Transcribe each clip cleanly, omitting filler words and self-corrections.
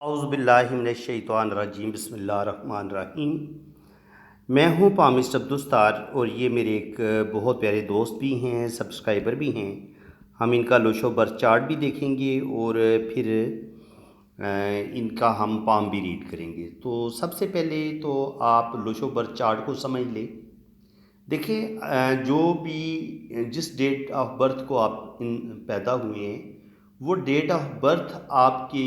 औज़ुबिल्लाहिमिनश्शैतानिर्रजीम बिस्मिल्लाहिर्रहमानिर्रहीम। मैं हूँ पामिस्ट अब्दुस्तार और ये मेरे एक बहुत प्यारे दोस्त भी हैं, सब्सक्राइबर भी हैं। हम इनका लोशो बर्थ चार्ट भी देखेंगे और फिर इनका हम पाम भी रीड करेंगे। तो सबसे पहले तो आप लोशो बर्थ चार्ट को समझ लें। देखिए, जो भी जिस डेट ऑफ बर्थ को आप पैदा हुए हैं, वो डेट ऑफ बर्थ आपके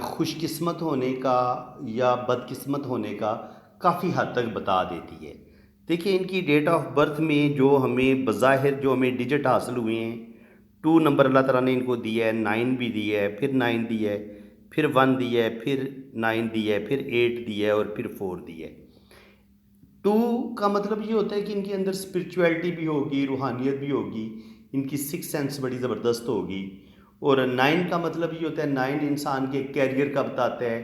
खुशकिस्मत होने का या बदकिस्मत होने का काफ़ी हद तक बता देती है। देखिए, इनकी डेट ऑफ बर्थ में जो हमें बज़ाहिर जो हमें डिजिट हासिल हुए हैं, 2 नंबर अल्लाह ताला ने इनको दिया है, 9 भी दिया है, फिर 9 दिया है, फिर 1 दिया है, फिर 9 दिया है, फिर 8 दिया है और फिर 4 दिया है। 2 का मतलब ये होता है कि इनके अंदर स्पिरिचुअलिटी भी होगी, रूहानियत भी होगी, इनकी सिक्स सेंस बड़ी ज़बरदस्त होगी। और 9 का मतलब ये होता है, 9 इंसान के कैरियर का बताता है,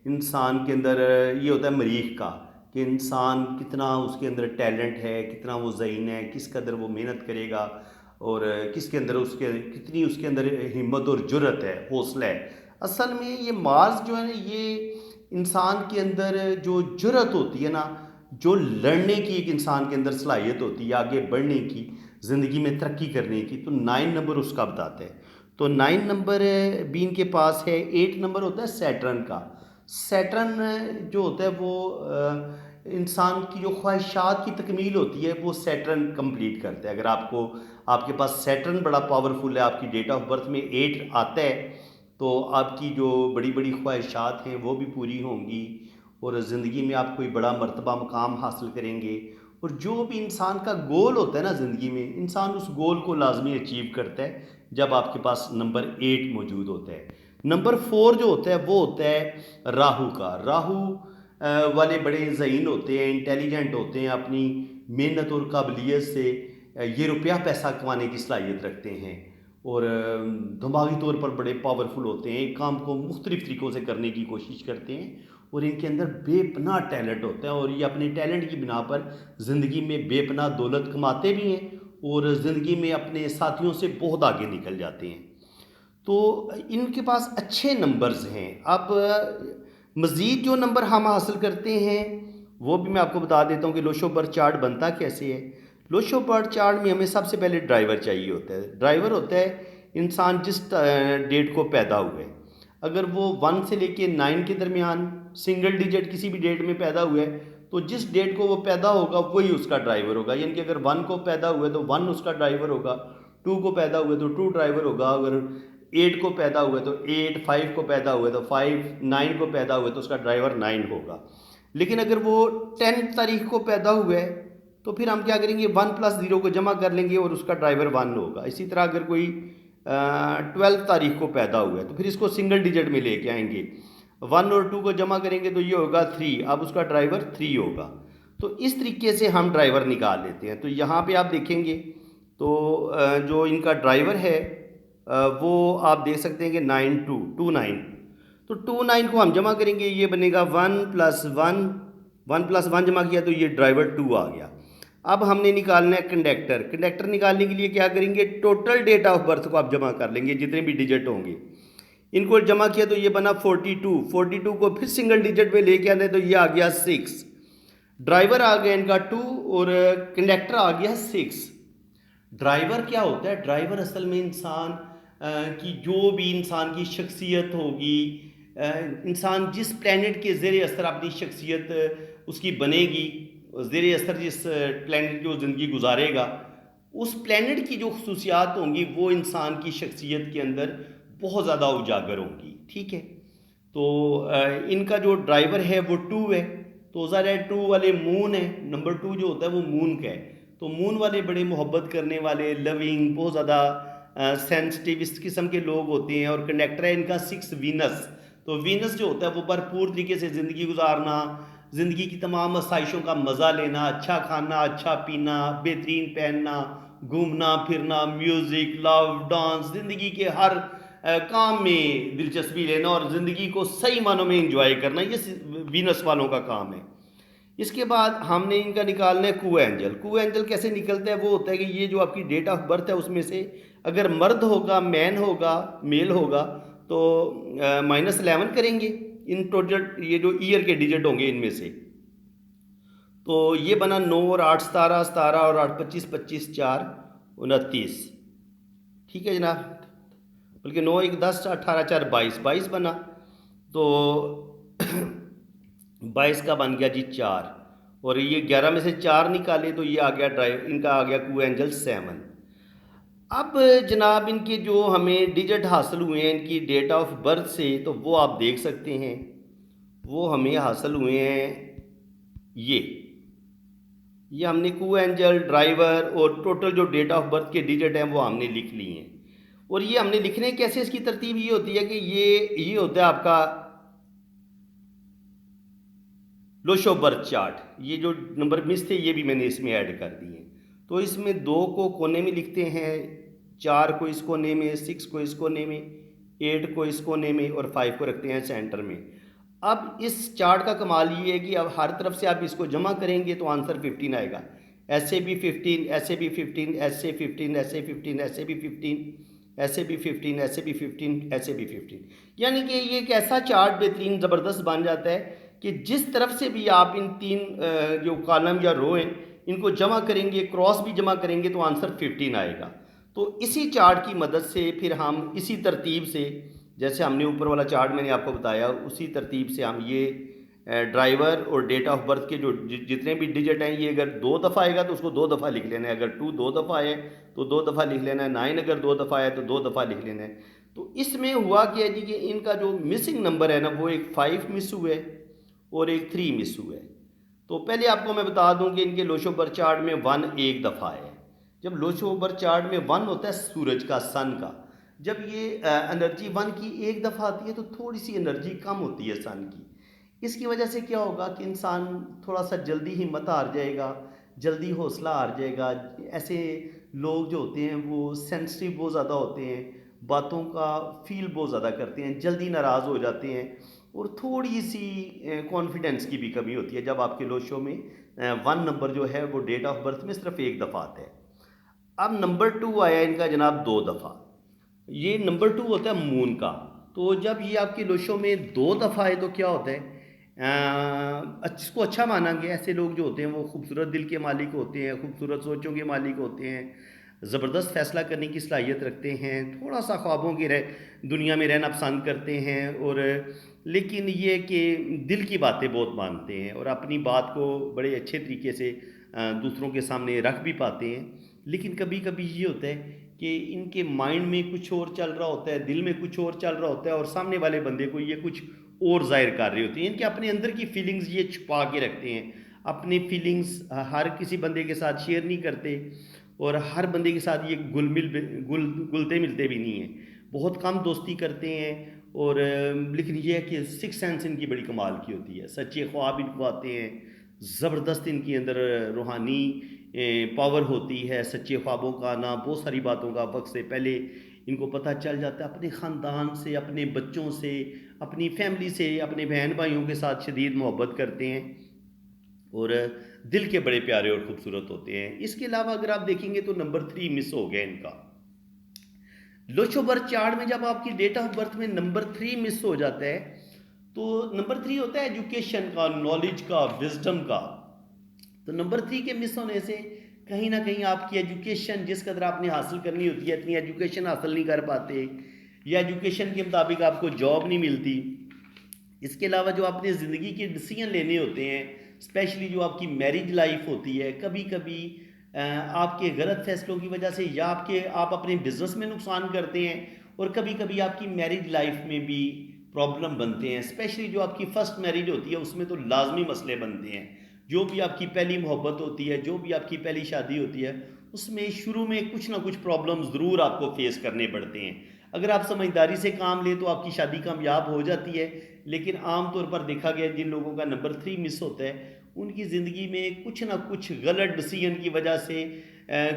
इंसान के अंदर ये होता है मरीख का, कि इंसान कितना उसके अंदर टैलेंट है, कितना वो ज़हीन है, किस कदर वो मेहनत करेगा और किसके अंदर उसके कितनी उसके अंदर हिम्मत और जुर्रत है, हौसला है। असल में ये मार्स जो है ना, ये इंसान के अंदर जो जुर्रत होती है ना, जो लड़ने की एक इंसान के अंदर सलाहियत होती है, आगे बढ़ने की, ज़िंदगी में तरक्की करने की, तो 9 नंबर उसका बताता है। तो 9 नंबर भी इनके पास है। 8 नंबर होता है सैटर्न का। सैटर्न जो होता है वो इंसान की जो ख्वाहिशात की तकमील होती है, वो सैटर्न कंप्लीट करता है। अगर आपको आपके पास सैटर्न बड़ा पावरफुल है, आपकी डेट ऑफ बर्थ में 8 आता है, तो आपकी जो बड़ी बड़ी ख्वाहिशात हैं वो भी पूरी होंगी और ज़िंदगी में आप कोई बड़ा मर्तबा मकाम हासिल करेंगे। और जो भी इंसान का गोल होता है ना ज़िंदगी में, इंसान उस गोल को लाजमी अचीव करता है जब आपके पास नंबर 8 मौजूद होता है। नंबर 4 जो होता है वो होता है राहु का। राहु वाले बड़े ज़हीन होते हैं, इंटेलिजेंट होते हैं, अपनी मेहनत और काबिलियत से ये रुपया पैसा कमाने की सलाहियत रखते हैं और दिमागी तौर पर बड़े पावरफुल होते हैं, एक काम को मुख्तलिफ़ तरीक़ों से करने की कोशिश करते हैं और इनके अंदर बेपनाह टैलेंट होता है और ये अपने टैलेंट की बिना पर ज़िंदगी में बेपनाह दौलत कमाते भी हैं और ज़िंदगी में अपने साथियों से बहुत आगे निकल जाते हैं। तो इनके पास अच्छे नंबर्स हैं। अब मज़ीद जो नंबर हम हासिल करते हैं वो भी मैं आपको बता देता हूँ कि लोशो बर्थ चार्ट बनता कैसे है। लोशो बर्थ चार्ट में हमें सबसे पहले ड्राइवर चाहिए होता है। ड्राइवर होता है इंसान जिस डेट को पैदा हुआ है। अगर वो 1 से लेके 9 के दरमियान सिंगल डिजिट किसी भी डेट में पैदा हुआ है, तो जिस डेट को वो पैदा होगा वही उसका ड्राइवर होगा। यानी कि अगर 1 को पैदा हुआ है तो 1 उसका ड्राइवर होगा, 2 को पैदा हुआ है तो 2 ड्राइवर होगा, अगर 8 को पैदा हुआ है तो 8, 5 को पैदा हुआ है तो 5, 9 को पैदा हुआ है तो उसका ड्राइवर 9 होगा। लेकिन अगर वो 10 तारीख को पैदा हुआ है तो फिर हम क्या करेंगे, 1 प्लस 0 को जमा कर लेंगे और उसका ड्राइवर 1 होगा। इसी तरह अगर कोई 12 तारीख को पैदा हुआ है तो फिर इसको सिंगल डिजिट में लेके आएंगे, 1 और 2 को जमा करेंगे तो ये होगा 3, अब उसका ड्राइवर 3 होगा। तो इस तरीके से हम ड्राइवर निकाल लेते हैं। तो यहाँ पे आप देखेंगे तो जो इनका ड्राइवर है वो आप देख सकते हैं कि 9 2 9। तो 2 9 को हम जमा करेंगे, ये बनेगा 1 + 1, 1 + 1 जमा किया तो ये ड्राइवर 2 आ गया। अब हमने निकालना है कंडक्टर। कंडक्टर निकालने के लिए क्या करेंगे, टोटल डेट ऑफ बर्थ को आप जमा कर लेंगे, जितने भी डिजिट होंगे इनको जमा किया तो ये बना 42। 42 को फिर सिंगल डिजिट में लेके आने तो ये आ गया 6। ड्राइवर आ गया इनका 2 और कंडक्टर आ गया 6। ड्राइवर क्या होता है, ड्राइवर असल में इंसान की जो भी इंसान की शख्सियत होगी, इंसान जिस प्लेनेट के ज़ेर असर अपनी शख्सियत उसकी बनेगी, ज़ेर असर जिस प्लेनेट जो ज़िंदगी गुजारेगा, उस प्लेनेट की जो खसूसियात होंगी वो इंसान की शख्सियत के अंदर बहुत ज़्यादा उजागर होंगी। ठीक है, तो इनका जो ड्राइवर है वो 2 है, तो ज़रा 2 वाले मून है। नंबर 2 जो होता है वो मून का है, तो मून वाले बड़े मोहब्बत करने वाले, लविंग, बहुत ज़्यादा सेंसिटिव इस किस्म के लोग होते हैं। और कंडक्टर है इनका 6 वीनस। तो वीनस जो होता है वो भरपूर तरीके से ज़िंदगी गुजारना, ज़िंदगी की तमाम आसाइशों का मज़ा लेना, अच्छा खाना, अच्छा पीना, बेहतरीन पहनना, घूमना फिरना, म्यूज़िक, लव, डांस, ज़िंदगी के हर काम में दिलचस्पी लेना और ज़िंदगी को सही मानों में इंजॉय करना, ये वीनस वालों का काम है। इसके बाद हमने इनका निकालना है कू एंजल। कू एंजल कैसे निकलता है, वो होता है कि ये जो आपकी डेट ऑफ बर्थ है उसमें से अगर मर्द होगा, मैन होगा, मेल होगा, तो -11 करेंगे इन टोटल, ये जो ईयर के डिजिट होंगे इनमें से। तो ये बना 9 और 8 17, 17 और 8 25, 25 4 29। ठीक है जनाब, बल्कि 9 1 10, 18 4 22, 22 बना। तो 22 का बन गया जी 4, और ये 11 में से 4 निकाले तो ये आ गया ड्राइव, इनका आ गया कू एंजल 7। अब जनाब इनके जो हमें डिजिट हासिल हुए हैं इनकी डेट ऑफ बर्थ से, तो वो आप देख सकते हैं, वो हमें हासिल हुए हैं ये हमने कू एंजल, ड्राइवर और टोटल जो डेट ऑफ बर्थ के डिजिट हैं वो हमने लिख लिए हैं। और ये हमने लिखने कैसे, इसकी तरतीब ये होती है कि ये होता है आपका लोशो बर्थ चार्ट। ये जो नंबर मिस थे ये भी मैंने इसमें ऐड कर दिए। तो इसमें 2 को कोने में लिखते हैं, 4 को इस कोने में, 6 को इस कोने में, 8 को इस कोने में और 5 को रखते हैं सेंटर में। अब इस चार्ट का कमाल ये है कि अब हर तरफ से आप इसको जमा करेंगे तो आंसर 15 आएगा। ऐसे भी 15, ऐसे भी 15, ऐसे 15, ऐसे 15, ऐसे भी 15, ऐसे भी 15, ऐसे भी 15, ऐसे भी 15। यानी कि ये एक ऐसा चार्ट बेहतरीन ज़बरदस्त बन जाता है कि जिस तरफ से भी आप इन 3 जो कॉलम या रो हैं इनको जमा करेंगे, क्रॉस भी जमा करेंगे तो आंसर 15 आएगा। तो इसी चार्ट की मदद से फिर हम इसी तरतीब से, जैसे हमने ऊपर वाला चार्ट मैंने आपको बताया, उसी तरतीब से हम ये ड्राइवर और डेट ऑफ बर्थ के जो जितने भी डिजिट हैं, ये अगर 2 दफ़ा आएगा तो उसको 2 दफ़ा लिख लेना है, अगर 2 2 दफ़ा आए तो 2 दफ़ा लिख लेना है, 9 अगर 2 दफ़ा आए तो 2 दफ़ा लिख लेना है। तो इसमें हुआ क्या जी कि इनका जो मिसिंग नंबर है ना, वो एक 5 मिस हुआ है और एक 3 मिस हुआ है। तो पहले आपको मैं बता दूं कि इनके लोशो बर्थ चार्ट में 1 एक दफ़ा है। जब लोशो बर्थ चार्ट में 1 होता है सूरज का, सन का, जब ये एनर्जी 1 की एक दफ़ा आती है तो थोड़ी सी एनर्जी कम होती है सन की। इसकी वजह से क्या होगा कि इंसान थोड़ा सा जल्दी हिम्मत हार जाएगा, जल्दी हौसला हार जाएगा। ऐसे लोग जो होते हैं वो सेंसिटिव बहुत ज़्यादा होते हैं, बातों का फील बहुत ज़्यादा करते हैं, जल्दी नाराज़ हो जाते हैं, और थोड़ी सी कॉन्फिडेंस की भी कमी होती है जब आपके लोशो में 1 नंबर जो है वो डेट ऑफ बर्थ में सिर्फ एक दफ़ा आता है। अब नंबर 2 आया इनका जनाब 2 दफ़ा। ये नंबर 2 होता है मून का। तो जब ये आपके लोशो में 2 दफ़ा आए तो क्या होता है, इसको अच्छा माना गया। ऐसे लोग जो होते हैं वो खूबसूरत दिल के मालिक होते हैं, खूबसूरत सोचों के मालिक होते हैं, ज़बरदस्त फ़ैसला करने की सलाहियत रखते हैं, थोड़ा सा ख्वाबों की दुनिया में रहना पसंद करते हैं, और लेकिन ये कि दिल की बातें बहुत मानते हैं और अपनी बात को बड़े अच्छे तरीके से दूसरों के सामने रख भी पाते हैं। लेकिन कभी कभी ये होता है कि इनके माइंड में कुछ और चल रहा होता है, दिल में कुछ और चल रहा होता है, और सामने वाले बंदे को ये कुछ और जाहिर कर रही होती हैं। इनके अपने अंदर की फीलिंग्स ये छुपा के रखते हैं, अपनी फीलिंग्स हर किसी बंदे के साथ शेयर नहीं करते, और हर बंदे के साथ ये घुलते मिलते भी नहीं हैं, बहुत कम दोस्ती करते हैं। और लेकिन ये है कि सिक्स सेंस इनकी बड़ी कमाल की होती है, सच्चे ख्वाब इनको आते हैं, ज़बरदस्त इनके अंदर रूहानी पावर होती है, सच्चे ख्वाबों का आना, बहुत सारी बातों का वक्त से पहले इनको पता चल जाता है, अपने ख़ानदान से, अपने बच्चों से, अपनी फैमिली से, अपने बहन भाइयों के साथ शदीद मोहब्बत करते हैं, और दिल के बड़े प्यारे और ख़ूबसूरत होते हैं। इसके अलावा अगर आप देखेंगे तो नंबर 3 मिस हो गया इनका। लोशो बर्थ चार्ट में जब आपकी डेट ऑफ बर्थ में नंबर 3 मिस हो जाता है, तो नंबर 3 होता है एजुकेशन का, नॉलेज का, विजडम का। तो नंबर 3 के मिस होने से कहीं ना कहीं आपकी एजुकेशन जिस कदर आपने हासिल करनी होती है, इतनी एजुकेशन हासिल नहीं कर पाते, या एजुकेशन के मुताबिक आपको जॉब नहीं मिलती। इसके अलावा जो आपने ज़िंदगी के डिसीजन लेने होते हैं, स्पेशली जो आपकी मैरिज लाइफ होती है, कभी कभी आपके गलत फैसलों की वजह से, या आप अपने बिजनेस में नुकसान करते हैं, और कभी कभी आपकी मैरिज लाइफ में भी प्रॉब्लम बनते हैं। स्पेशली जो आपकी फ़र्स्ट मैरिज होती है उसमें तो लाजमी मसले बनते हैं। जो भी आपकी पहली मोहब्बत होती है, जो भी आपकी पहली शादी होती है, उसमें शुरू में कुछ ना कुछ प्रॉब्लम ज़रूर आपको फेस करने पड़ते हैं। अगर आप समझदारी से काम लें तो आपकी शादी कामयाब हो जाती है, लेकिन आम तौर पर देखा गया जिन लोगों का नंबर 3 मिस होता है उनकी ज़िंदगी में कुछ ना कुछ गलत डिसीजन की वजह से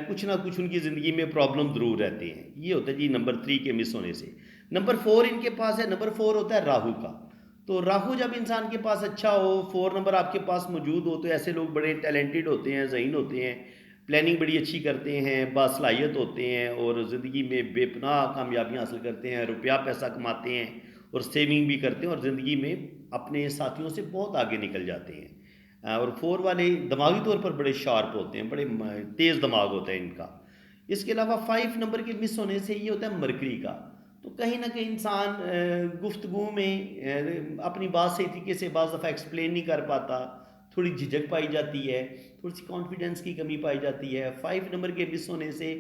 कुछ ना कुछ उनकी ज़िंदगी में प्रॉब्लम ज़रूर रहते हैं। ये होता है जी नंबर 3 के मिस होने से। नंबर 4 इनके पास है, नंबर 4 होता है राहु का। तो राहु जब इंसान के पास अच्छा हो, 4 नंबर आपके पास मौजूद हो, तो ऐसे लोग बड़े टैलेंटेड होते हैं, ज़हीन होते हैं, प्लानिंग बड़ी अच्छी करते हैं, बासलाहियत होते हैं और ज़िंदगी में बेपनाह कामयाबियाँ हासिल करते हैं, रुपया पैसा कमाते हैं और सेविंग भी करते हैं और ज़िंदगी में अपने साथियों से बहुत आगे निकल जाते हैं। और 4 वाले दिमागी तौर पर बड़े शार्प होते हैं, बड़े तेज़ दिमाग होता है इनका। इसके अलावा 5 नंबर के मिस होने से ये होता है मरकरी का। तो कहीं न कहीं इंसान गुफ्तगू में अपनी बात सही तरीके से बाज़ दफ़ा एक्सप्लेन नहीं कर पाता, थोड़ी झिझक पाई जाती है, थोड़ी-सी कॉन्फिडेंस की कमी पाई जाती है। 5 नंबर के मिस होने से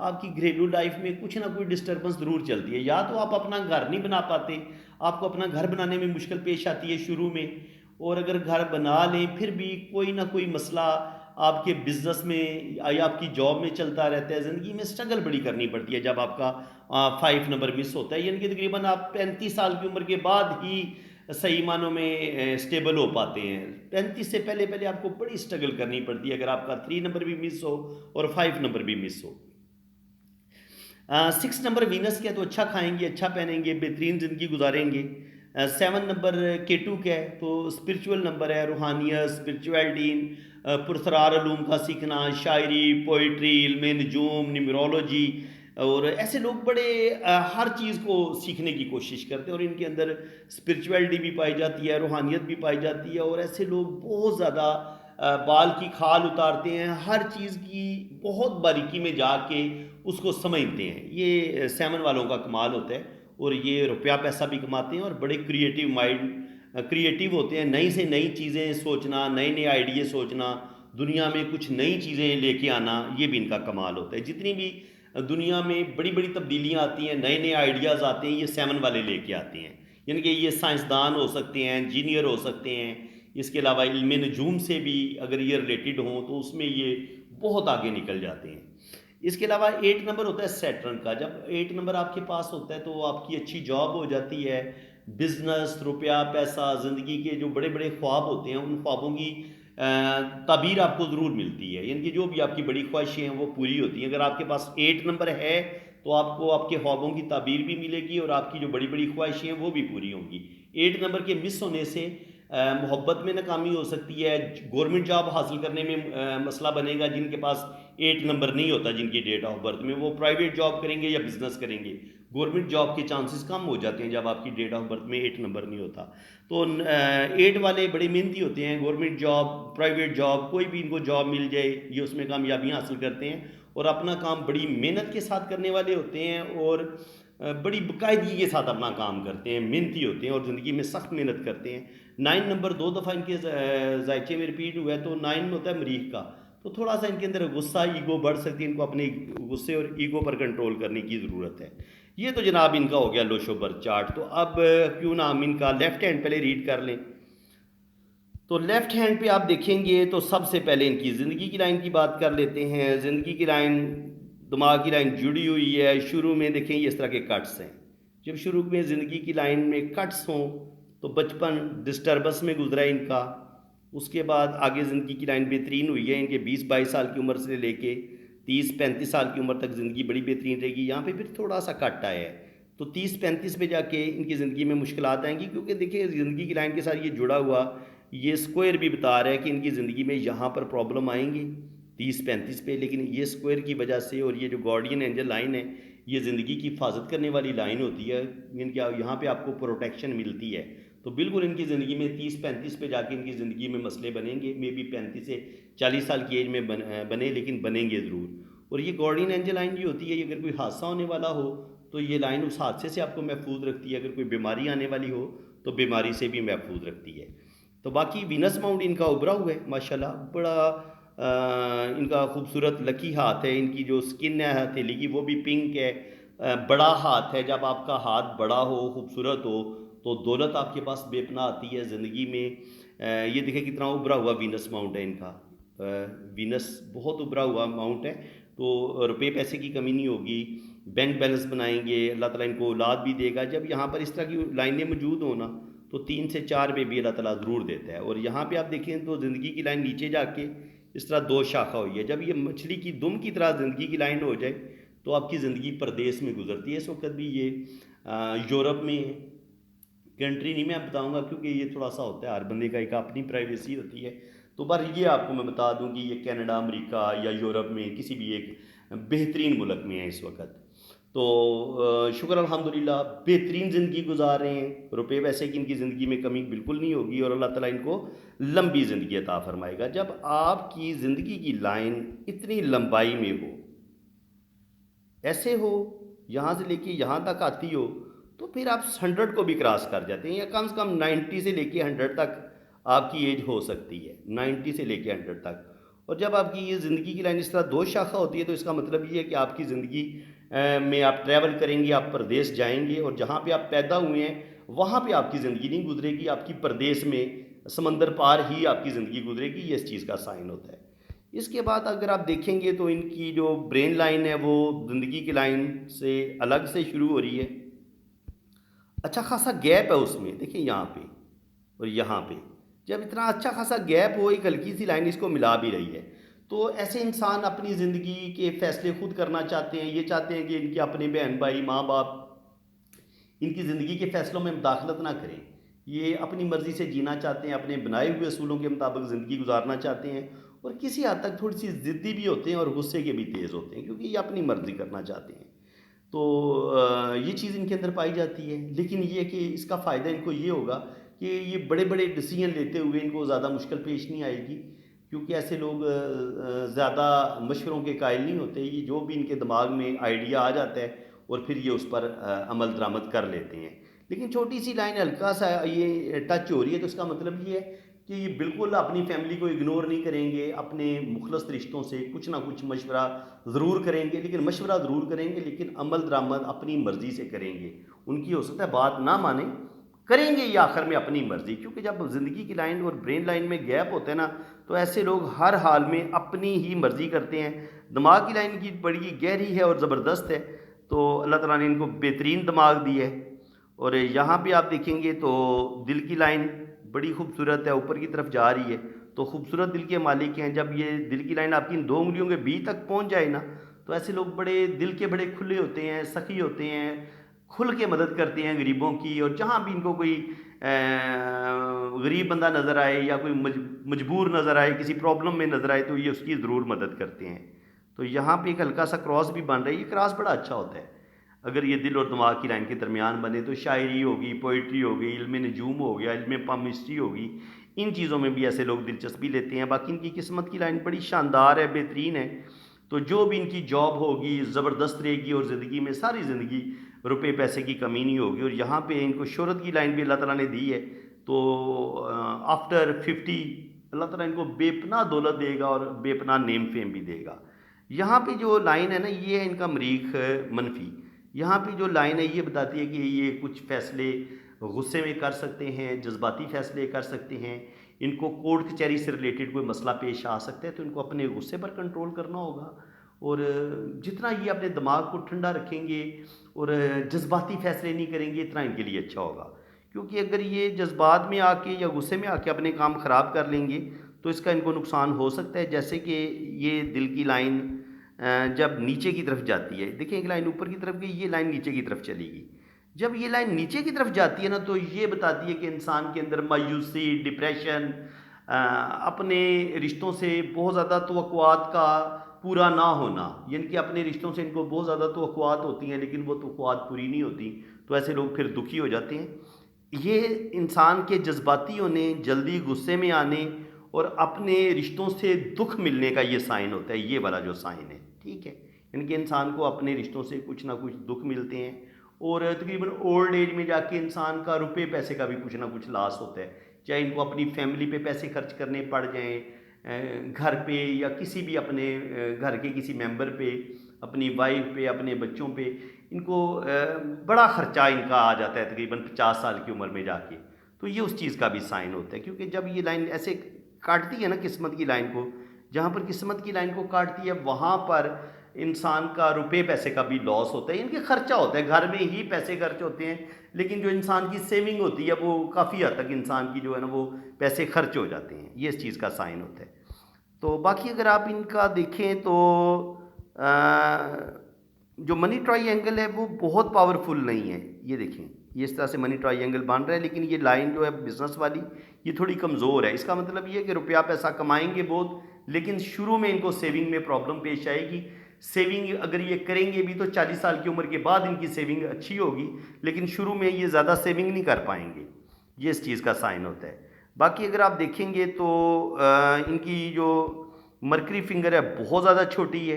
आपकी घरेलू लाइफ़ में कुछ ना कुछ डिस्टर्बेंस ज़रूर चलती है। या तो आप अपना घर नहीं बना पाते, आपको अपना घर बनाने में मुश्किल पेश आती है शुरू में, और अगर घर बना लें फिर भी कोई ना कोई मसला आपके बिज़नेस में या आपकी जॉब में चलता रहता है। ज़िंदगी में स्ट्रगल बड़ी करनी पड़ती है जब आपका 5 नंबर मिस होता है, यानी कि तकरीबन आप 35 साल की उम्र के बाद ही सही मानों में स्टेबल हो पाते हैं। 35 से पहले-पहले आपको बड़ी स्ट्रगल करनी पड़ती है अगर आपका 3 नंबर भी मिस हो और 5 नंबर भी मिस हो। 6 नंबर वीनस का है तो अच्छा खाएँगे, अच्छा पहनेंगे, बेहतरीन ज़िंदगी गुज़ारेंगे। 7 नंबर केटू का है तो स्पिरिचुअल नंबर है, रूहानियत, स्पिरिचुअलिटी, पुरस्रार उलूम का सीखना, शायरी, पोइट्री, इल्म नजूम, न्यूमरोलॉजी, और ऐसे लोग बड़े हर चीज़ को सीखने की कोशिश करते हैं और इनके अंदर स्पिरिचुअलिटी भी पाई जाती है, रूहानियत भी पाई जाती है, और ऐसे लोग बहुत ज़्यादा बाल की खाल उतारते हैं, हर चीज़ की बहुत बारीकी में जाके उसको समझते हैं। ये 7 वालों का कमाल होता है और ये रुपया पैसा भी कमाते हैं और बड़े क्रिएटिव माइंड क्रिएटिव होते हैं। नई से नई चीज़ें सोचना, नए-नए आइडिया सोचना, दुनिया में कुछ नई चीज़ें लेके आना, ये भी इनका कमाल होता है। जितनी भी दुनिया में बड़ी-बड़ी तब्दीलियाँ आती हैं, नए-नए आइडियाज़ आते हैं, ये 7 वाले लेके आते हैं। यानी कि ये साइंसदान हो सकते हैं, इंजीनियर हो सकते हैं, इसके अलावा इल्म नजूम से भी अगर ये रिलेटेड हों तो उसमें ये बहुत आगे निकल जाते हैं। इसके अलावा 8 नंबर होता है सैटर्न का। जब 8 नंबर आपके पास होता है तो आपकी अच्छी जॉब हो जाती है, बिजनेस, रुपया पैसा, ज़िंदगी के जो बड़े बड़े ख्वाब होते हैं उन ख्वाबों की ताबीर आपको ज़रूर मिलती है, यानी कि जो भी आपकी बड़ी ख्वाहिशें हैं वो पूरी होती हैं। अगर आपके पास 8 नंबर है तो आपको आपके ख्वाबों की ताबीर भी मिलेगी और आपकी जो बड़ी बड़ी ख्वाहिशें हैं वो भी पूरी होंगी। 8 नंबर के मिस होने से मोहब्बत में नाकामी हो सकती है, गवर्नमेंट जॉब हासिल करने में मसला बनेगा। जिनके पास 8 नंबर नहीं होता जिनकी डेट ऑफ बर्थ में, वो प्राइवेट जॉब करेंगे या बिजनेस करेंगे, गवर्नमेंट जॉब के चांसेस कम हो जाते हैं जब आपकी डेट ऑफ बर्थ में 8 नंबर नहीं होता। तो 8 वाले बड़े मेहनती होते हैं, गवर्नमेंट जॉब, प्राइवेट जॉब, कोई भी इनको जॉब मिल जाए ये उसमें कामयाबियाँ हासिल करते हैं और अपना काम बड़ी मेहनत के साथ करने वाले होते हैं और बड़ी बाकायदगी के साथ अपना काम करते हैं, मेहनती होते हैं और ज़िंदगी में सख्त मेहनत करते हैं। 9 नंबर 2 दफ़ा इनके ज़ायचे में रिपीट हुआ है तो 9 होता है मरीख का। तो थोड़ा सा इनके अंदर गुस्सा, ईगो बढ़ सकती है, इनको अपने गुस्से और ईगो पर कंट्रोल करने की ज़रूरत है। ये तो जनाब इनका हो गया लोशो बर्थ चार्ट। तो अब क्यों ना हम इनका लेफ़्ट हैंड पहले रीड कर लें। तो लेफ़्ट हैंड पे आप देखेंगे तो सबसे पहले इनकी ज़िंदगी की लाइन की बात कर लेते हैं। ज़िंदगी की लाइन, दिमाग की लाइन जुड़ी हुई है। शुरू में देखें ये इस तरह के कट्स हैं। जब शुरू में ज़िंदगी की लाइन में कट्स हों तो बचपन डिस्टर्बेंस में गुजरा है इनका। उसके बाद आगे ज़िंदगी की लाइन बेहतरीन हुई है इनके 20-22 साल की उम्र से लेके 30-35 साल की उम्र तक ज़िंदगी बड़ी बेहतरीन रहेगी। यहाँ पे फिर थोड़ा सा कट आया है तो 30-35 पे जाके इनकी ज़िंदगी में मुश्किलात आएंगी, क्योंकि देखिए ज़िंदगी की लाइन के साथ ये जुड़ा हुआ ये स्क्वायर भी बता रहा है कि इनकी ज़िंदगी में यहाँ पर प्रॉब्लम आएंगी 30-35 पे, लेकिन ये स्क्वायर की वजह से और ये जो गार्डियन एंजल लाइन है ये ज़िंदगी की हिफाजत करने वाली लाइन होती है। इनके यहाँ पे आपको प्रोटेक्शन मिलती है। तो बिल्कुल इनकी ज़िंदगी में 30-35 पे जाके इनकी ज़िंदगी में मसले बनेंगे। मे बी 35 से 40 साल की एज में बने, लेकिन बनेंगे ज़रूर। और ये गार्डियन एंजल लाइन भी होती है, अगर कोई हादसा होने वाला हो तो ये लाइन उस हादसे से आपको महफूज रखती है। अगर कोई बीमारी आने वाली हो तो बीमारी से भी महफूज रखती है। तो बाकी वीनस माउंट इनका उभरा हुआ है माशाल्लाह, बड़ा इनका खूबसूरत लकी हाथ है। इनकी जो स्किन है हथेली की वो भी पिंक है। बड़ा हाथ है। जब आपका हाथ बड़ा हो, खूबसूरत हो, तो दौलत आपके पास बेपनाह आती है ज़िंदगी में। ये देखिए कितना उभरा हुआ वीनस माउंट है इनका। वीनस बहुत उभरा हुआ माउंट है तो रुपये पैसे की कमी नहीं होगी। बैंक बैलेंस बनाएंगे, अल्लाह ताला इनको औलाद भी देगा। जब यहाँ पर इस तरह की लाइनें मौजूद हो ना तो 3 से 4 बेबी अल्लाह ताला ज़रूर देता है। और यहाँ पे आप देखें तो ज़िंदगी की लाइन नीचे जाके इस तरह 2 शाखा हुई है। जब ये मछली की दुम की तरह ज़िंदगी की लाइन हो जाए तो आपकी ज़िंदगी परदेश में गुजरती है। इस वक्त भी ये यूरोप में कंट्री नहीं मैं बताऊंगा क्योंकि ये थोड़ा सा होता है, हर बंदे का एक अपनी प्राइवेसी होती है। तो पर ये आपको मैं बता दूं कि ये कनाडा, अमेरिका या यूरोप में किसी भी एक बेहतरीन मुल्क में है इस वक्त। तो शुक्र अल्हम्दुलिल्लाह बेहतरीन ज़िंदगी गुजार रहे हैं, रुपए पैसे की इनकी ज़िंदगी में कमी बिल्कुल नहीं होगी और अल्लाह ताला इनको लंबी ज़िंदगी अता फरमाएगा। जब आपकी ज़िंदगी की लाइन इतनी लंबाई में हो, ऐसे हो, यहाँ से लेके यहाँ तक आती हो, तो फिर आप 100 को भी क्रॉस कर जाते हैं, या कम से कम 90 से लेके 100 तक आपकी एज हो सकती है, 90 से लेके 100 तक। और जब आपकी ये ज़िंदगी की लाइन इस तरह दो शाखा होती है, तो इसका मतलब ये है कि आपकी ज़िंदगी में आप ट्रैवल करेंगे, आप परदेश जाएंगे, और जहाँ पे आप पैदा हुए हैं वहाँ पे आपकी ज़िंदगी नहीं गुजरेगी, आपकी परदेश में समंदर पार ही आपकी ज़िंदगी गुजरेगी। ये इस चीज़ का साइन होता है। इसके बाद अगर आप देखेंगे तो इनकी जो ब्रेन लाइन है वो ज़िंदगी की लाइन से अलग से शुरू हो रही है, अच्छा खासा गैप है उसमें, देखिए यहाँ पे और यहाँ पे, जब इतना अच्छा खासा गैप हो, एक हल्की सी लाइन इसको मिला भी रही है, तो ऐसे इंसान अपनी ज़िंदगी के फ़ैसले खुद करना चाहते हैं। ये चाहते हैं कि इनके अपने बहन भाई माँ बाप इनकी ज़िंदगी के फ़ैसलों में मुदाखलत ना करें। ये अपनी मर्ज़ी से जीना चाहते हैं, अपने बनाए हुए असूलों के मुताबिक ज़िंदगी गुजारना चाहते हैं, और किसी हद तक थोड़ी सी ज़िद्दी भी होते हैं और गुस्से के भी तेज़ होते हैं, क्योंकि ये अपनी मर्ज़ी करना चाहते हैं। तो ये चीज़ इनके अंदर पाई जाती है। लेकिन ये कि इसका फ़ायदा इनको ये होगा कि ये बड़े बड़े डिसीजन लेते हुए इनको ज़्यादा मुश्किल पेश नहीं आएगी, क्योंकि ऐसे लोग ज़्यादा मशवरों के कायल नहीं होते। ये जो भी इनके दिमाग में आइडिया आ जाता है और फिर ये उस पर अमल दरामद कर लेते हैं। लेकिन छोटी सी लाइन हल्का सा ये टच हो रही है, तो इसका मतलब ये है कि ये बिल्कुल अपनी फैमिली को इग्नोर नहीं करेंगे, अपने मुखलस रिश्तों से कुछ ना कुछ मशवरा ज़रूर करेंगे, लेकिन मशवरा ज़रूर करेंगे, लेकिन अमल दरामद अपनी मर्ज़ी से करेंगे। उनकी हो सकता है बात ना माने, करेंगे ये आखिर में अपनी मर्ज़ी, क्योंकि जब ज़िंदगी की लाइन और ब्रेन लाइन में गैप होता है ना, तो ऐसे लोग हर हाल में अपनी ही मर्ज़ी करते हैं। दिमाग की लाइन की बड़ी गहरी है और ज़बरदस्त है, तो अल्लाह ताला ने इनको बेहतरीन दिमाग दिया है। और यहाँ पे आप देखेंगे तो दिल की लाइन बड़ी खूबसूरत है, ऊपर की तरफ जा रही है, तो खूबसूरत दिल के मालिक हैं। जब ये दिल की लाइन आपकी इन दो उंगलियों के बीच तक पहुँच जाए ना, तो ऐसे लोग बड़े दिल के बड़े खुले होते हैं, सखी होते हैं, खुल के मदद करते हैं गरीबों की। और जहाँ भी इनको कोई गरीब बंदा नज़र आए या कोई मजबूर नज़र आए, किसी प्रॉब्लम में नज़र आए, तो ये उसकी ज़रूर मदद करते हैं। तो यहाँ पे एक हल्का सा क्रॉस भी बन रहा है, ये क्रॉस बड़ा अच्छा होता है। अगर ये दिल और दिमाग की लाइन के दरमियान बने तो शायरी होगी, पोइट्री होगी, इल्म नजूम हो गया, इल्म पामिस्ट्री होगी, इन चीज़ों में भी ऐसे लोग दिलचस्पी लेते हैं। बाकी इनकी किस्मत की लाइन बड़ी शानदार है, बेहतरीन है। तो जो भी इनकी जॉब होगी ज़बरदस्त रहेगी, और ज़िंदगी में सारी ज़िंदगी रुपए पैसे की कमी नहीं होगी। और यहाँ पे इनको शोहरत की लाइन भी अल्लाह ताला ने दी है, तो आफ्टर 50 अल्लाह ताला इनको बेपनाह दौलत देगा और बेपनाह नेम फेम भी देगा। यहाँ पे जो लाइन है ना, ये है इनका मरीख मनफी। यहाँ पे जो लाइन है ये बताती है कि ये कुछ फ़ैसले गुस्से में कर सकते हैं, जज्बाती फ़ैसले कर सकते हैं। इनको कोर्ट कचहरी से रिलेटेड कोई मसला पेश आ सकता है, तो इनको अपने गुस्से पर कंट्रोल करना होगा। और जितना ये अपने दिमाग को ठंडा रखेंगे और जज्बाती फ़ैसले नहीं करेंगे, इतना इनके लिए अच्छा होगा। क्योंकि अगर ये जज्बात में आके या गुस्से में आके अपने काम ख़राब कर लेंगे, तो इसका इनको नुकसान हो सकता है। जैसे कि ये दिल की लाइन जब नीचे की तरफ जाती है, देखिए एक लाइन ऊपर की तरफ गई, ये लाइन नीचे की तरफ चलेगी। जब ये लाइन नीचे की तरफ जाती है ना, तो ये बताती है कि इंसान के अंदर मायूसी, डिप्रेशन, अपने रिश्तों से बहुत ज़्यादा तवक्कुआत का पूरा ना होना, यानी कि अपने रिश्तों से इनको बहुत ज़्यादा तवक्कुआत होती हैं, लेकिन वो तवक्कुआत पूरी नहीं होती, तो ऐसे लोग फिर दुखी हो जाते हैं। ये इंसान के जज्बाती होने, जल्दी गुस्से में आने और अपने रिश्तों से दुख मिलने का ये साइन होता है, ये वाला जो साइन है, ठीक है। यानी कि इंसान को अपने रिश्तों से कुछ ना कुछ दुख मिलते हैं, और तकरीबन ओल्ड एज में जाके इंसान का रुपए पैसे का भी कुछ ना कुछ लॉस होता है। चाहे इनको अपनी फैमिली पे पैसे खर्च करने पड़ जाएं, घर पे या किसी भी अपने घर के किसी मेंबर पे, अपनी वाइफ पे, अपने बच्चों पे, इनको बड़ा ख़र्चा इनका आ जाता है तकरीबन 50 साल की उम्र में जाके। तो ये उस चीज़ का भी साइन होता है, क्योंकि जब ये लाइन ऐसे काटती है ना किस्मत की लाइन को, जहाँ पर किस्मत की लाइन को काटती है वहाँ पर इंसान का रुपए पैसे का भी लॉस होता है, इनके खर्चा होता है, घर में ही पैसे खर्च होते हैं, लेकिन जो इंसान की सेविंग होती है वो काफ़ी हद तक इंसान की जो है ना वो पैसे खर्च हो जाते हैं, ये इस चीज़ का साइन होता है। तो बाकी अगर आप इनका देखें तो जो मनी ट्रायंगल है वो बहुत पावरफुल नहीं है। ये देखें, ये इस तरह से मनी ट्रायंगल बन रहा है, लेकिन ये लाइन जो है बिज़नेस वाली ये थोड़ी कमज़ोर है। इसका मतलब ये है कि रुपया पैसा कमाएंगे बहुत, लेकिन शुरू में इनको सेविंग में प्रॉब्लम पेश आएगी। सेविंग अगर ये करेंगे भी तो 40 साल की उम्र के बाद इनकी सेविंग अच्छी होगी, लेकिन शुरू में ये ज़्यादा सेविंग नहीं कर पाएंगे। ये इस चीज़ का साइन होता है। बाकी अगर आप देखेंगे तो इनकी जो मरकरी फिंगर है बहुत ज़्यादा छोटी है।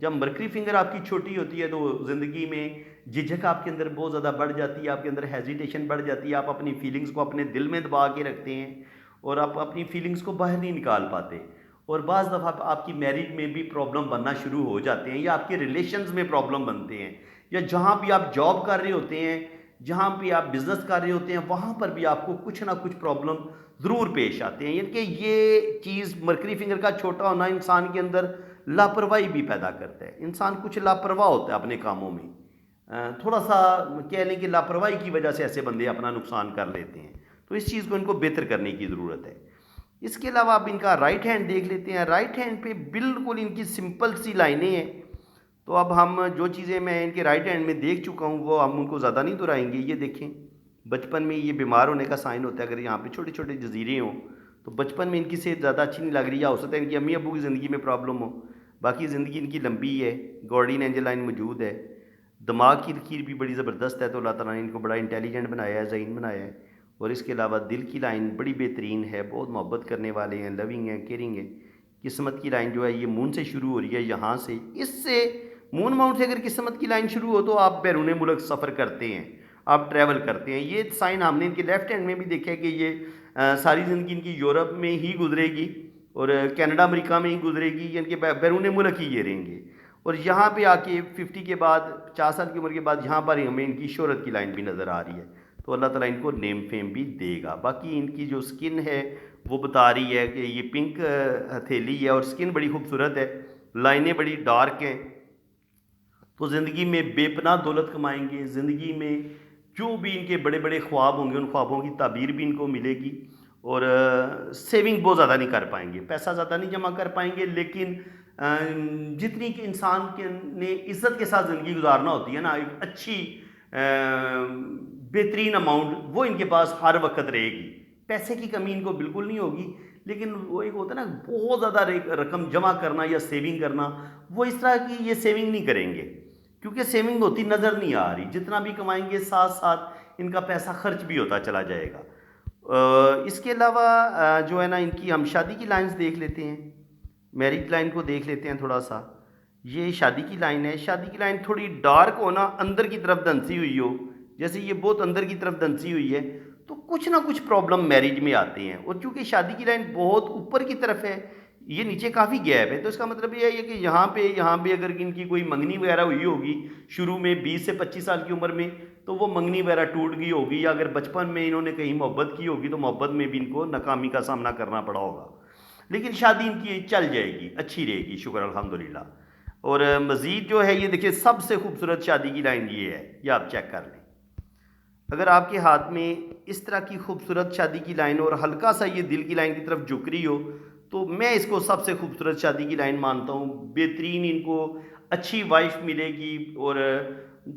जब मरकरी फिंगर आपकी छोटी होती है तो ज़िंदगी में झिझक आपके अंदर बहुत ज़्यादा बढ़ जाती है, आपके अंदर हेजिटेशन बढ़ जाती है, आप अपनी फीलिंग्स को अपने दिल में दबा के रखते हैं और आप अपनी फीलिंग्स को बाहर नहीं निकाल पाते। और बाज़ दफ़ा आपकी मैरिज में भी प्रॉब्लम बनना शुरू हो जाते हैं, या आपके रिलेशंस में प्रॉब्लम बनते हैं, या जहाँ भी आप जॉब कर रहे होते हैं, जहाँ भी आप बिज़नेस कर रहे होते हैं, वहाँ पर भी आपको कुछ ना कुछ प्रॉब्लम ज़रूर पेश आते हैं। यानी कि ये चीज़ मरकरी फिंगर का छोटा होना इंसान के अंदर लापरवाही भी पैदा करता है। इंसान कुछ लापरवाह होता है अपने कामों में, थोड़ा सा कह लें कि लापरवाही की वजह से ऐसे बंदे अपना नुकसान कर लेते हैं। तो इस चीज़ को इनको बेहतर करने की ज़रूरत है। इसके अलावा आप इनका राइट हैंड देख लेते हैं। राइट हैंड पे बिल्कुल इनकी सिंपल सी लाइनें हैं। तो अब हम जो चीज़ें मैं इनके राइट हैंड में देख चुका हूँ वो हम उनको ज़्यादा नहीं दोहराएंगे। ये देखें, बचपन में ये बीमार होने का साइन होता है। अगर यहाँ पे छोटे छोटे जजीरे हों तो बचपन में इनकी सेहत ज़्यादा अच्छी नहीं लग रही, या हो सकता है इनकी अम्मी अबू की ज़िंदगी में प्रॉब्लम हो। बाकी ज़िंदगी इनकी लंबी है, गॉर्डियन एंजल लाइन मौजूद है, दिमाग की लकीर भी बड़ी ज़बरदस्त है। तो अल्लाह ताला ने इनको बड़ा इंटेलिजेंट बनाया है, ज़हीन बनाया है। और इसके अलावा दिल की लाइन बड़ी बेहतरीन है, बहुत मोहब्बत करने वाले हैं, लविंग हैं, केयरिंग है। किस्मत की लाइन जो है ये मून से शुरू हो रही है, यहाँ से, इससे मून माउंट से अगर किस्मत की लाइन शुरू हो तो आप बैरून मुल्क सफ़र करते हैं, आप ट्रैवल करते हैं। ये साइन हमने इनके लेफ्ट हैंड में भी देखा है कि ये सारी ज़िंदगी इनकी यूरोप में ही गुजरेगी और कनाडा अमेरिका में ही गुजरेगी, यानी कि बैरून मुल्क ही ये रहेंगे। और यहाँ पे आके 50 के बाद, 50 साल की उम्र के बाद यहाँ पर हमें इनकी शोहरत की लाइन भी नज़र आ रही है। तो अल्लाह ताला इनको नेम फेम भी देगा। बाकी इनकी जो स्किन है वो बता रही है कि ये पिंक हथेली है और स्किन बड़ी खूबसूरत है, लाइनें बड़ी डार्क हैं। तो ज़िंदगी में बेपनाह दौलत कमाएंगे। ज़िंदगी में जो भी इनके बड़े बड़े ख्वाब होंगे उन ख्वाबों की ताबीर भी इनको मिलेगी। और सेविंग बहुत ज़्यादा नहीं कर पाएंगे, पैसा ज़्यादा नहीं जमा कर पाएंगे, लेकिन जितनी कि इंसान के ने इज़्ज़त के साथ ज़िंदगी गुजारना होती है ना, एक अच्छी बेहतरीन अमाउंट वो इनके पास हर वक्त रहेगी। पैसे की कमी इनको बिल्कुल नहीं होगी, लेकिन वो एक होता है ना बहुत ज़्यादा रकम जमा करना या सेविंग करना, वो इस तरह की ये सेविंग नहीं करेंगे, क्योंकि सेविंग होती नज़र नहीं आ रही। जितना भी कमाएंगे साथ साथ इनका पैसा खर्च भी होता चला जाएगा। इसके अलावा जो है ना, इनकी हम शादी की लाइन्स देख लेते हैं, मैरिज लाइन को देख लेते हैं थोड़ा सा। ये शादी की लाइन है। शादी की लाइन थोड़ी डार्क हो ना, अंदर की तरफ धंसी हुई हो, जैसे ये बहुत अंदर की तरफ धंसी हुई है, तो कुछ ना कुछ प्रॉब्लम मैरिज में आते हैं। और चूंकि शादी की लाइन बहुत ऊपर की तरफ है, ये नीचे काफ़ी गैप है, तो इसका मतलब ये है कि यहाँ पे अगर इनकी कोई मंगनी वगैरह हुई होगी शुरू में 20 से 25 साल की उम्र में, तो वो मंगनी वगैरह टूट गई होगी, या अगर बचपन में इन्होंने कहीं मोहब्बत की होगी तो मोहब्बत में भी इनको नाकामी का सामना करना पड़ा होगा। लेकिन शादी इनकी चल जाएगी, अच्छी रहेगी, शुक्र अल्हम्दुलिल्लाह। और मज़ीद जो है ये देखिए, सबसे खूबसूरत शादी की लाइन ये है, ये आप चेक कर लें। अगर आपके हाथ में इस तरह की खूबसूरत शादी की लाइन और हल्का सा ये दिल की लाइन की तरफ झुक रही हो, तो मैं इसको सबसे खूबसूरत शादी की लाइन मानता हूँ। बेहतरीन इनको अच्छी वाइफ मिलेगी। और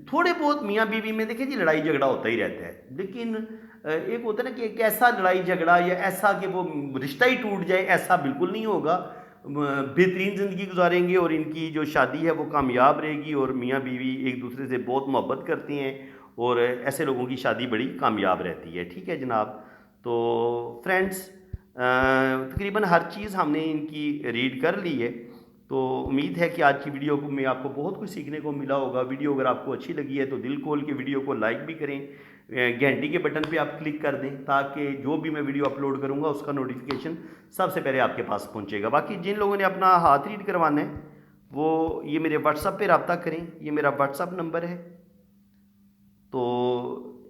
थोड़े बहुत मियाँ बीवी में देखिए जी लड़ाई झगड़ा होता ही रहता है, लेकिन एक होता है ना कि एक ऐसा लड़ाई झगड़ा या ऐसा कि वो रिश्ता ही टूट जाए, ऐसा बिल्कुल नहीं होगा। बेहतरीन ज़िंदगी गुजारेंगे और इनकी जो शादी है वो कामयाब रहेगी, और मियाँ बीवी एक दूसरे से बहुत मोहब्बत करती हैं, और ऐसे लोगों की शादी बड़ी कामयाब रहती है। ठीक है जनाब। तो फ्रेंड्स, तकरीबन हर चीज़ हमने इनकी रीड कर ली है। तो उम्मीद है कि आज की वीडियो को में आपको बहुत कुछ सीखने को मिला होगा। वीडियो अगर आपको अच्छी लगी है तो दिल खोल के वीडियो को लाइक भी करें, घंटी के बटन पे आप क्लिक कर दें, ताकि जो भी मैं वीडियो अपलोड करूँगा उसका नोटिफिकेशन सबसे पहले आपके पास पहुँचेगा। बाकी जिन लोगों ने अपना हाथ रीड करवाना है वो ये मेरे व्हाट्सअप पर रब्ता करें, ये मेरा व्हाट्सअप नंबर है। तो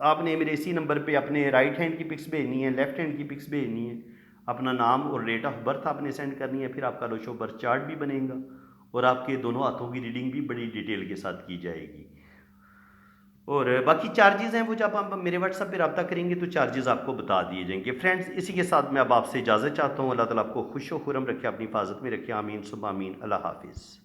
आपने मेरे इसी नंबर पे अपने राइट हैंड की पिक्स भेजनी है, लेफ़्ट हैंड की पिक्स भेजनी है, अपना नाम और डेट ऑफ बर्थ आपने सेंड करनी है। फिर आपका लोशो बर्थ चार्ट भी बनेगा और आपके दोनों हाथों की रीडिंग भी बड़ी डिटेल के साथ की जाएगी। और बाकी चार्जेस हैं वो जब आप मेरे व्हाट्सएप पे रब्ता करेंगे तो चार्जेस आपको बता दिए जाएंगे। फ्रेंड्स, इसी के साथ मैं अब आपसे इजाज़त चाहता हूँ। अल्लाह ताला आपको खुश व खुरम रखे, अपनी हिफाजत में रखे। आमीन सुम्मा आमीन। अल्लाह हाफिज़।